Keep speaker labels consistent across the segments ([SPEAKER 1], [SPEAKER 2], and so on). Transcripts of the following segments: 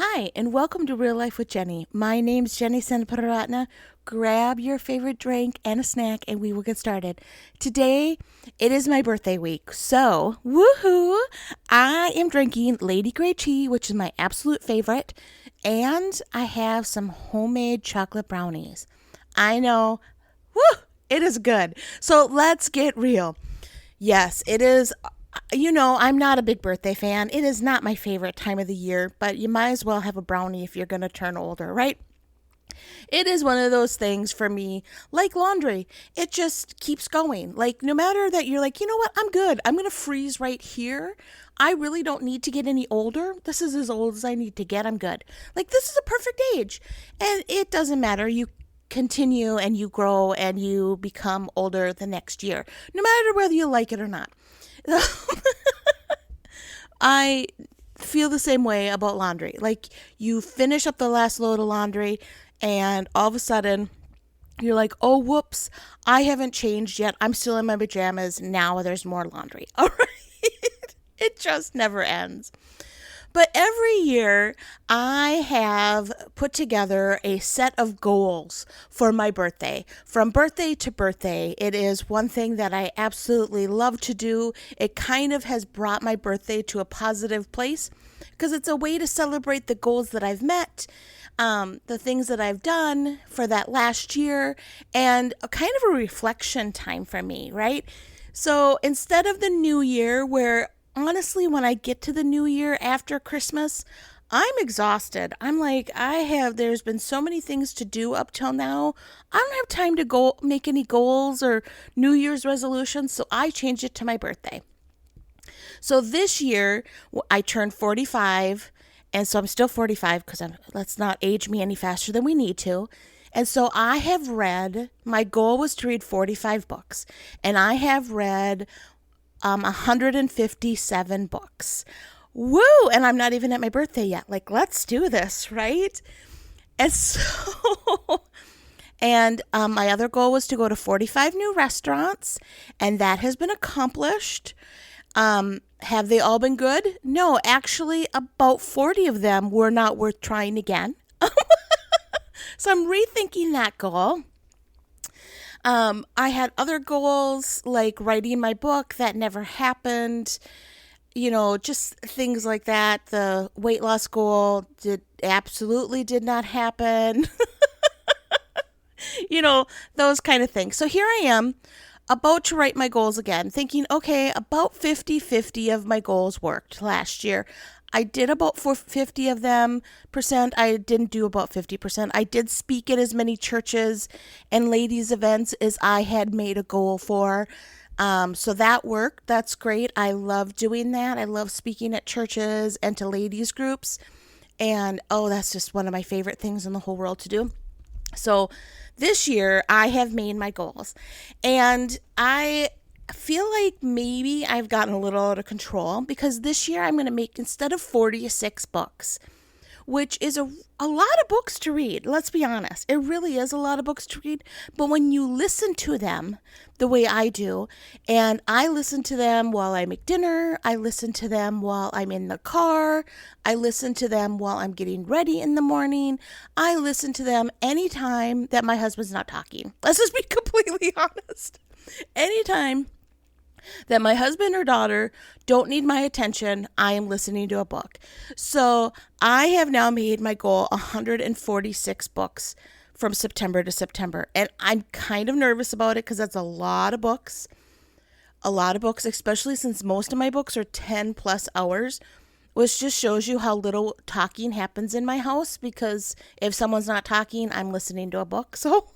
[SPEAKER 1] Hi, and welcome to Real Life with Jennie. My name's Jennie Sanaparatna. Grab your favorite drink and a snack, and we will get started. Today, it is my birthday week, so woohoo! I am drinking Lady Grey Tea, which is my absolute favorite, and I have some homemade chocolate brownies. I know, woo, it is good. So let's get real. Yes, it is. I'm not a big birthday fan. It is not my favorite time of the year, but you might as well have a brownie if you're going to turn older, right? It is one of those things for me, like laundry. It just keeps going. Like, no matter that you're like, you know what, I'm good. I'm going to freeze right here. I really don't need to get any older. This is as old as I need to get. I'm good. Like, this is a perfect age. And it doesn't matter. You continue and you grow and you become older the next year, no matter whether you like it or not. I feel the same way about laundry. Like, you finish up the last load of laundry and all of a sudden you're like, oh, whoops, I haven't changed yet. I'm still in my pajamas. Now there's more laundry. All right. It just never ends. But every year, I have put together a set of goals for my birthday. From birthday to birthday, it is one thing that I absolutely love to do. It kind of has brought my birthday to a positive place because it's a way to celebrate the goals that I've met, the things that I've done for that last year, and a kind of a reflection time for me, right? So instead of the new year where honestly, when I get to the new year after Christmas, I'm exhausted. I'm like, there's been so many things to do up till now. I don't have time to go make any goals or New Year's resolutions, so I changed it to my birthday. So this year, I turned 45, and so I'm still 45 because let's not age me any faster than we need to. And so my goal was to read 45 books, and I have read 157 books. Woo! And I'm not even at my birthday yet. Like, let's do this, right? And so, and my other goal was to go to 45 new restaurants, and that has been accomplished. Have they all been good? No, actually, about 40 of them were not worth trying again. So I'm rethinking that goal. I had other goals like writing my book that never happened, just things like that. The weight loss goal absolutely did not happen. Those kind of things. So here I am about to write my goals again, thinking, okay, about 50-50 of my goals worked last year. I did about 50 of them percent. I didn't do about 50%. I did speak at as many churches and ladies events as I had made a goal for. So that worked. That's great. I love doing that. I love speaking at churches and to ladies groups. And that's just one of my favorite things in the whole world to do. So this year I have made my goals, and I feel like maybe I've gotten a little out of control because this year I'm going to make, instead of 46 books, which is a lot of books to read. Let's be honest. It really is a lot of books to read. But when you listen to them the way I do, and I listen to them while I make dinner, I listen to them while I'm in the car, I listen to them while I'm getting ready in the morning, I listen to them anytime that my husband's not talking. Let's just be completely honest. Anytime that my husband or daughter don't need my attention, I am listening to a book. So I have now made my goal 146 books from September to September. And I'm kind of nervous about it because that's a lot of books. A lot of books, especially since most of my books are 10 plus hours, which just shows you how little talking happens in my house, because if someone's not talking, I'm listening to a book. So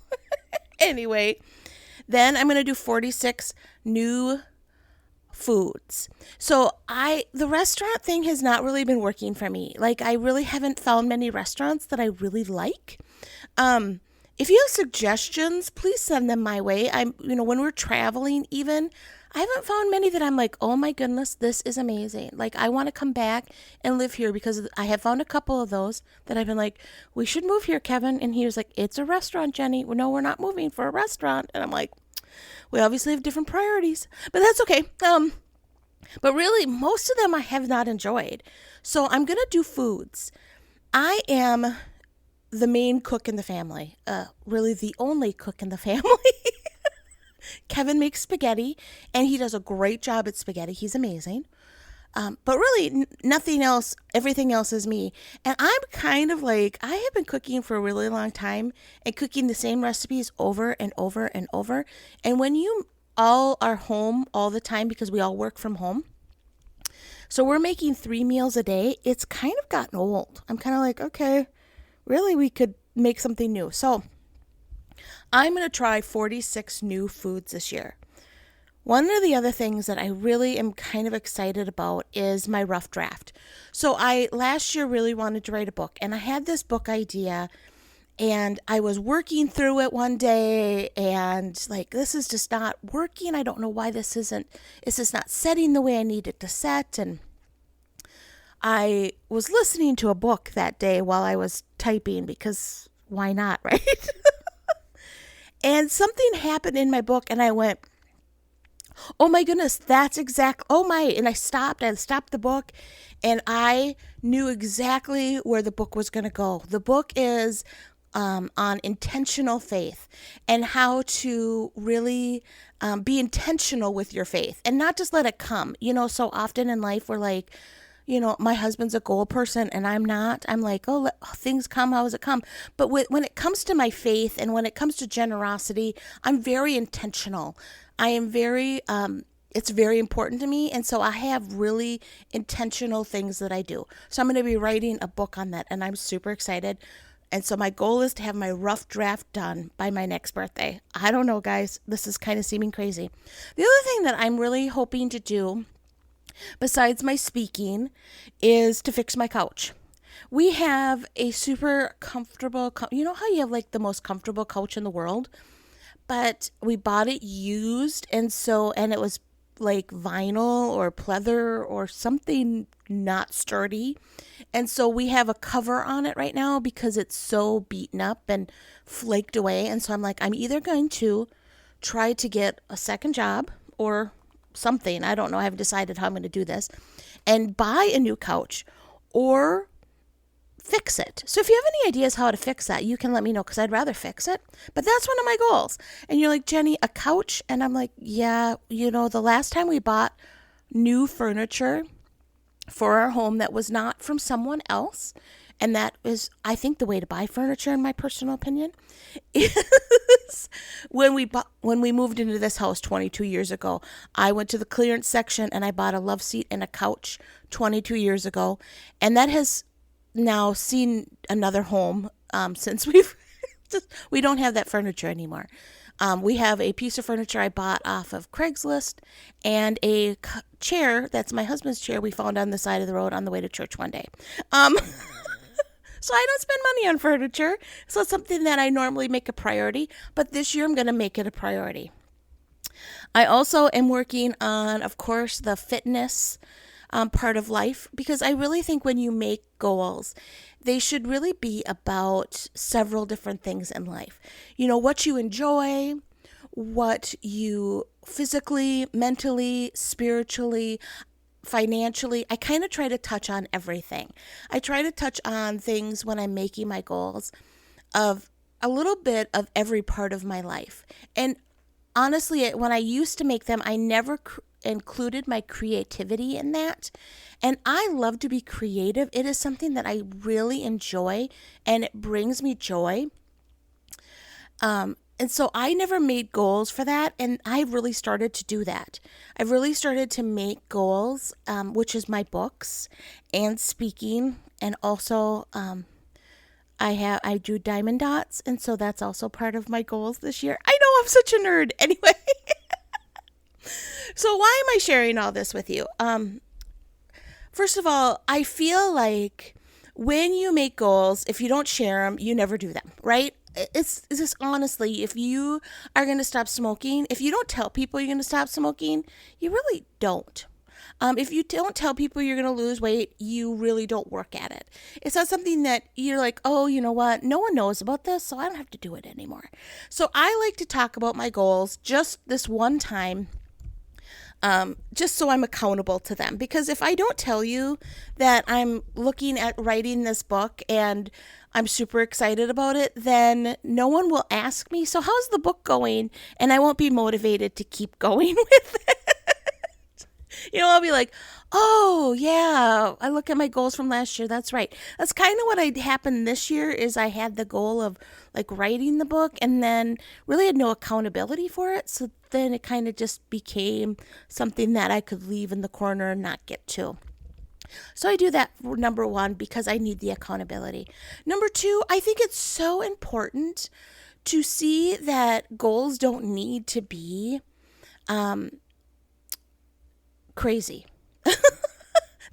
[SPEAKER 1] anyway, then I'm going to do 46 new foods. So the restaurant thing has not really been working for me. Like, I really haven't found many restaurants that I really like. If you have suggestions, please send them my way. When we're traveling even, I haven't found many that I'm like, oh my goodness, this is amazing. Like, I want to come back and live here, because I have found a couple of those that I've been like, we should move here, Kevin. And he was like, it's a restaurant, Jennie. No, we're not moving for a restaurant. And I'm like, we obviously have different priorities, but that's okay. But really, most of them I have not enjoyed. So I'm going to do foods. I am the main cook in the family, really the only cook in the family. Kevin makes spaghetti, and he does a great job at spaghetti. He's amazing. But really, nothing else, everything else is me. And I'm kind of like, I have been cooking for a really long time and cooking the same recipes over and over and over. And when you all are home all the time because we all work from home, so we're making 3 meals a day, it's kind of gotten old. I'm kind of like, okay, really, we could make something new. So I'm going to try 46 new foods this year. One of the other things that I really am kind of excited about is my rough draft. So I last year really wanted to write a book, and I had this book idea, and I was working through it one day, and like, this is just not working. I don't know why this is not setting the way I need it to set. And I was listening to a book that day while I was typing, because why not, right? And something happened in my book, and I went, oh my goodness, that's exact. Oh my. And I stopped the book, and I knew exactly where the book was going to go. The book is on intentional faith and how to really be intentional with your faith and not just let it come. So often in life we're like, my husband's a goal person and I'm not. I'm like, oh, things come, how does it come? But when it comes to my faith and when it comes to generosity, I'm very intentional. I am very, it's very important to me. And so I have really intentional things that I do. So I'm going to be writing a book on that, and I'm super excited. And so my goal is to have my rough draft done by my next birthday. I don't know, guys. This is kind of seeming crazy. The other thing that I'm really hoping to do, besides my speaking, is to fix my couch. We have a super comfortable, you know how you have like the most comfortable couch in the world? But we bought it used, and it was like vinyl or pleather or something not sturdy. And so we have a cover on it right now because it's so beaten up and flaked away. And so I'm like, I'm either going to try to get a second job or something. I don't know. I haven't decided how I'm going to do this, and buy a new couch or fix it. So if you have any ideas how to fix that, you can let me know, because I'd rather fix it. But that's one of my goals. And you're like, Jenny, a couch? And I'm like, yeah, the last time we bought new furniture for our home that was not from someone else, and that is, I think, the way to buy furniture, in my personal opinion, is when we moved into this house 22 years ago. I went to the clearance section and I bought a love seat and a couch 22 years ago, and that has now seen another home since we don't have that furniture anymore. We have a piece of furniture I bought off of Craigslist and a chair that's my husband's chair we found on the side of the road on the way to church one day. So I don't spend money on furniture. So it's something that I normally make a priority, but this year I'm going to make it a priority. I also am working on, of course, the fitness part of life, because I really think when you make goals, they should really be about several different things in life. What you enjoy, what you physically, mentally, spiritually, financially. I kind of try to touch on everything. I try to touch on things when I'm making my goals of a little bit of every part of my life. And honestly, when I used to make them, I never included my creativity in that. And I love to be creative. It is something that I really enjoy, and it brings me joy. And so I never made goals for that, and I've really started to do that. I've really started to make goals, which is my books and speaking, and also I do diamond dots, and so that's also part of my goals this year. I know, I'm such a nerd. Anyway, so why am I sharing all this with you? First of all, I feel like when you make goals, if you don't share them, you never do them, right? It's just honestly, if you are going to stop smoking, if you don't tell people you're going to stop smoking, you really don't. If you don't tell people you're going to lose weight, you really don't work at it. It's not something that you're like, oh, you know what? No one knows about this, so I don't have to do it anymore. So I like to talk about my goals just this one time just so I'm accountable to them. Because if I don't tell you that I'm looking at writing this book and I'm super excited about it, then no one will ask me, so how's the book going? And I won't be motivated to keep going with it. I'll be like, oh, yeah, I look at my goals from last year. That's right. That's kind of what happened this year is I had the goal of like writing the book and then really had no accountability for it. So then it kind of just became something that I could leave in the corner and not get to. So I do that, number one, because I need the accountability. Number two, I think it's so important to see that goals don't need to be crazy.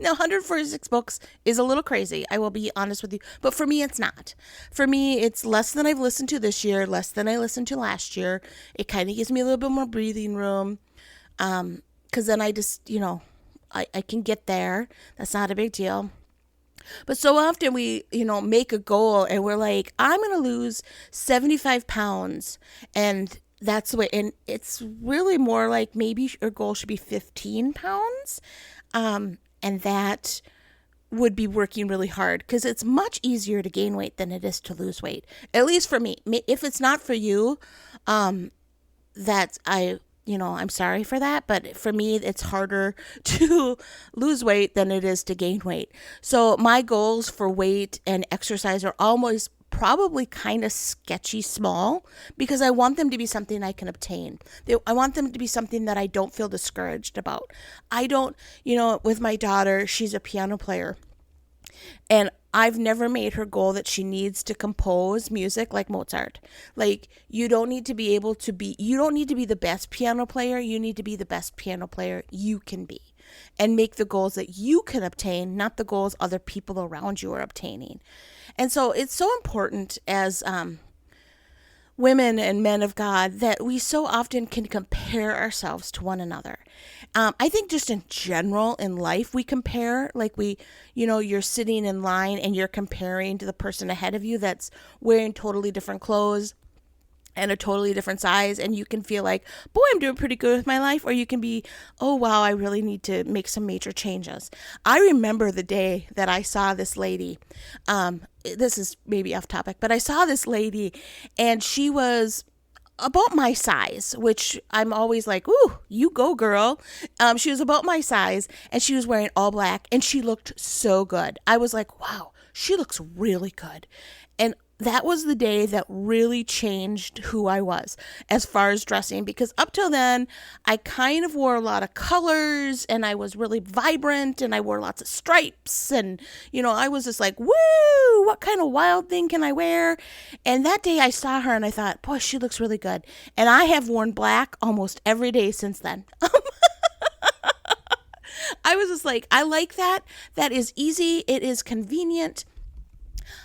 [SPEAKER 1] Now, 146 books is a little crazy. I will be honest with you. But for me, it's not. For me, it's less than I've listened to this year, less than I listened to last year. It kind of gives me a little bit more breathing room. Because then I just, I can get there. That's not a big deal. But so often we, make a goal and we're like, I'm going to lose 75 pounds. And that's the way. And it's really more like maybe your goal should be 15 pounds. And that would be working really hard because it's much easier to gain weight than it is to lose weight. At least for me. If it's not for you, I'm sorry for that. But for me, it's harder to lose weight than it is to gain weight. So my goals for weight and exercise are almost probably kind of sketchy small because I want them to be something I can obtain. I want them to be something that I don't feel discouraged about. I don't, with my daughter, she's a piano player. And I've never made her goal that she needs to compose music like Mozart. Like, you don't need to be the best piano player. You need to be the best piano player you can be. And make the goals that you can obtain, not the goals other people around you are obtaining. And so it's so important as women and men of God that we so often can compare ourselves to one another. I think just in general in life, we compare, like you're sitting in line and you're comparing to the person ahead of you that's wearing totally different clothes and a totally different size, and you can feel like, boy, I'm doing pretty good with my life, or you can be, oh, wow, I really need to make some major changes. I remember the day that I saw this lady, this is maybe off topic, but I saw this lady, and she was about my size, which I'm always like, ooh, you go, girl. She was about my size, and she was wearing all black, and she looked so good. I was like, wow, she looks really good. And that was the day that really changed who I was as far as dressing, because up till then, I kind of wore a lot of colors and I was really vibrant and I wore lots of stripes and, I was just like, woo, what kind of wild thing can I wear? And that day I saw her and I thought, boy, she looks really good. And I have worn black almost every day since then. I was just like, I like that. That is easy. It is convenient.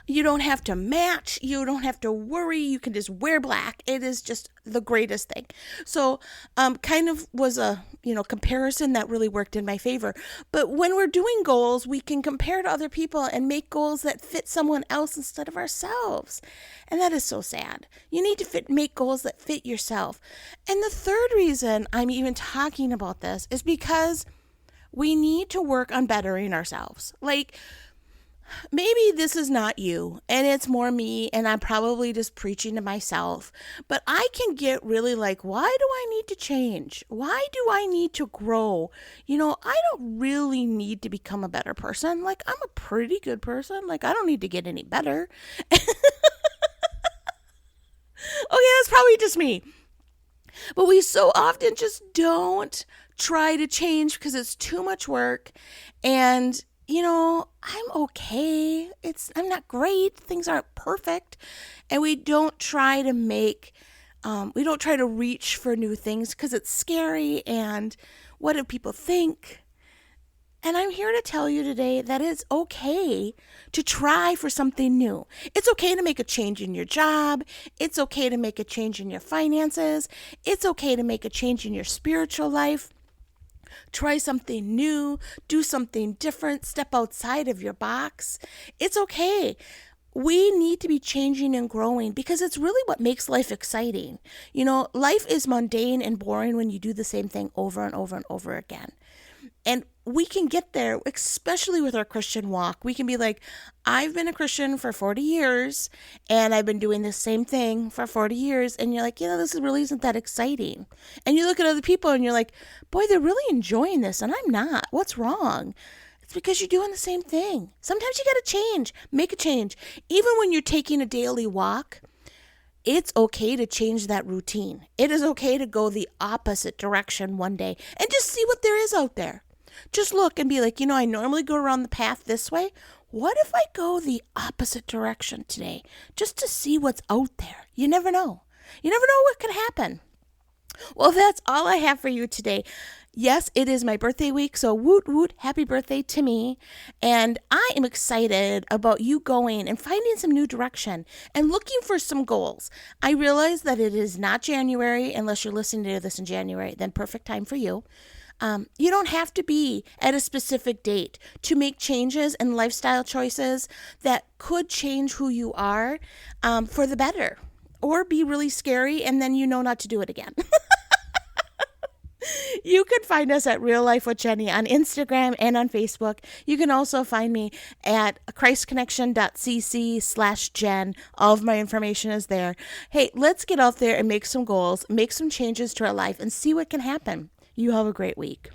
[SPEAKER 1] You don't have to match. You don't have to worry. You can just wear black. It is just the greatest thing. So kind of was a, comparison that really worked in my favor. But when we're doing goals, we can compare to other people and make goals that fit someone else instead of ourselves. And that is so sad. You need to make goals that fit yourself. And the third reason I'm even talking about this is because we need to work on bettering ourselves. Like, maybe this is not you and it's more me and I'm probably just preaching to myself, but I can get really like, why do I need to change? Why do I need to grow? I don't really need to become a better person. Like, I'm a pretty good person. Like, I don't need to get any better. Oh yeah, that's probably just me. But we so often just don't try to change because it's too much work. And I'm okay. I'm not great. Things aren't perfect. And we don't try to reach for new things because it's scary. And what do people think? And I'm here to tell you today that it's okay to try for something new. It's okay to make a change in your job. It's okay to make a change in your finances. It's okay to make a change in your spiritual life. Try something new, do something different, step outside of your box. It's okay. we need to be changing and growing because it's really what makes life exciting. Life is mundane and boring when you do the same thing over and over and over again. And we can get there, especially with our Christian walk. We can be like, I've been a Christian for 40 years and I've been doing the same thing for 40 years. And you're like, this really isn't that exciting. And you look at other people and you're like, boy, they're really enjoying this and I'm not. What's wrong? It's because you're doing the same thing. Sometimes you got to change, make a change. Even when you're taking a daily walk, it's okay to change that routine. It is okay to go the opposite direction one day and just see what there is out there. Just look and be like, I normally go around the path this way. What if I go the opposite direction today just to see what's out there? You never know. You never know what could happen. Well, that's all I have for you today. Yes, it is my birthday week, so woot woot, happy birthday to me. And I am excited about you going and finding some new direction and looking for some goals. I realize that it is not January, unless you're listening to this in January, then perfect time for you. You don't have to be at a specific date to make changes and lifestyle choices that could change who you are for the better, or be really scary and then not to do it again. You can find us at Real Life with Jennie on Instagram and on Facebook. You can also find me at christconnection.cc/Jen. All of my information is there. Hey, let's get out there and make some goals, make some changes to our life, and see what can happen. You have a great week.